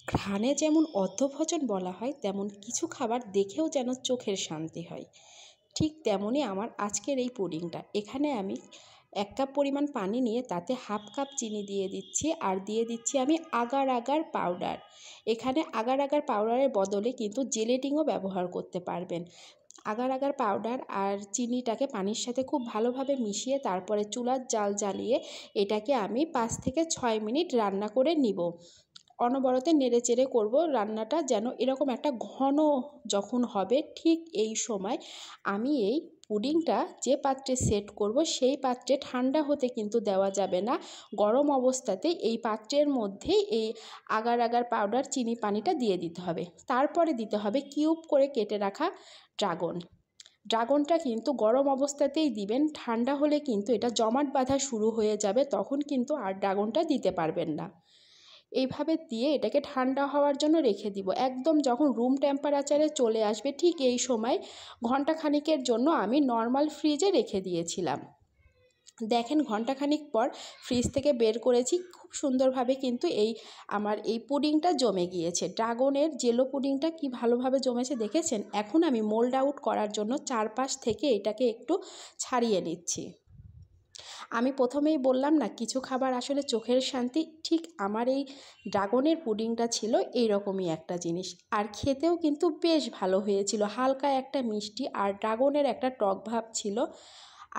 ঘ্রাণে যেমন অর্ধভোজন বলা হয়, তেমন কিছু খাবার দেখেও যেন চোখের শান্তি হয়। ঠিক তেমনই আমার আজকের এই পুডিংটা। এখানে আমি 1 কাপ পরিমাণ পানি নিয়ে তাতে হাফ কাপ চিনি দিয়ে দিচ্ছি, আর দিয়ে দিচ্ছি আমি আগার আগার পাউডার। এখানে আগার আগার পাউডারের বদলে কিন্তু জেলেটিনও ব্যবহার করতে পারবেন। আগার আগার পাউডার আর চিনিটাকে পানির সাথে খুব ভালোভাবে মিশিয়ে তারপরে চুলার জাল জ্বালিয়ে এটাকে আমি 5 থেকে 6 মিনিট রান্না করে নিব। অনবরতে নেড়েচেড়ে করব রান্নাটা, যেন এরকম একটা ঘন যখন হবে, ঠিক এই সময় আমি এই পুডিংটা যে পাত্রে সেট করব সেই পাত্রে ঠান্ডা হতে কিন্তু দেওয়া যাবে না। গরম অবস্থাতেই এই পাত্রের মধ্যেই এই আগার আগার পাউডার চিনি পানিটা দিয়ে দিতে হবে। তারপরে দিতে হবে কিউব করে কেটে রাখা ড্রাগনটা কিন্তু গরম অবস্থাতেই দিবেন। ঠান্ডা হলে কিন্তু এটা জমাট বাঁধা শুরু হয়ে যাবে, তখন কিন্তু আর ড্রাগনটা দিতে পারবেন না। এইভাবে দিয়ে এটাকে ঠান্ডা হওয়ার জন্য রেখে দিব। একদম যখন রুম টেম্পারেচারে চলে আসবে ঠিক এই সময় ঘণ্টাখানিকের জন্য আমি নর্মাল ফ্রিজে রেখে দিয়েছিলাম। দেখেন ঘণ্টাখানিক পর ফ্রিজ থেকে বের করেছি, খুব সুন্দরভাবে কিন্তু আমার এই পুডিংটা জমে গিয়েছে। ড্রাগনের জেলো পুডিংটা কি ভালোভাবে জমেছে দেখেছেন। এখন আমি মোল্ড আউট করার জন্য চারপাশ থেকে এটাকে একটু ছাড়িয়ে নিচ্ছি। আমি প্রথমেই বললাম না, কিছু খাবার আসলে চোখের শান্তি, ঠিক আমার এই ড্রাগনের পুডিংটা ছিল এইরকমই একটা জিনিস। আর খেতেও কিন্তু বেশ ভালো হয়েছিল, হালকা একটা মিষ্টি আর ড্রাগনের একটা টক ভাব ছিল।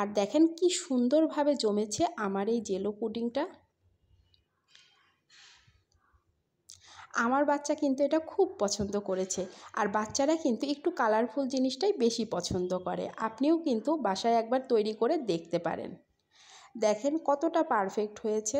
আর দেখেন কি সুন্দরভাবে জমেছে আমার এই জেলো পুডিংটা। আমার বাচ্চা কিন্তু এটা খুব পছন্দ করেছে, আর বাচ্চারা কিন্তু একটু কালারফুল জিনিসটাই বেশি পছন্দ করে। আপনিও কিন্তু বাসায় একবার তৈরি করে দেখতে পারেন। দেখেন কতটা পারফেক্ট হয়েছে।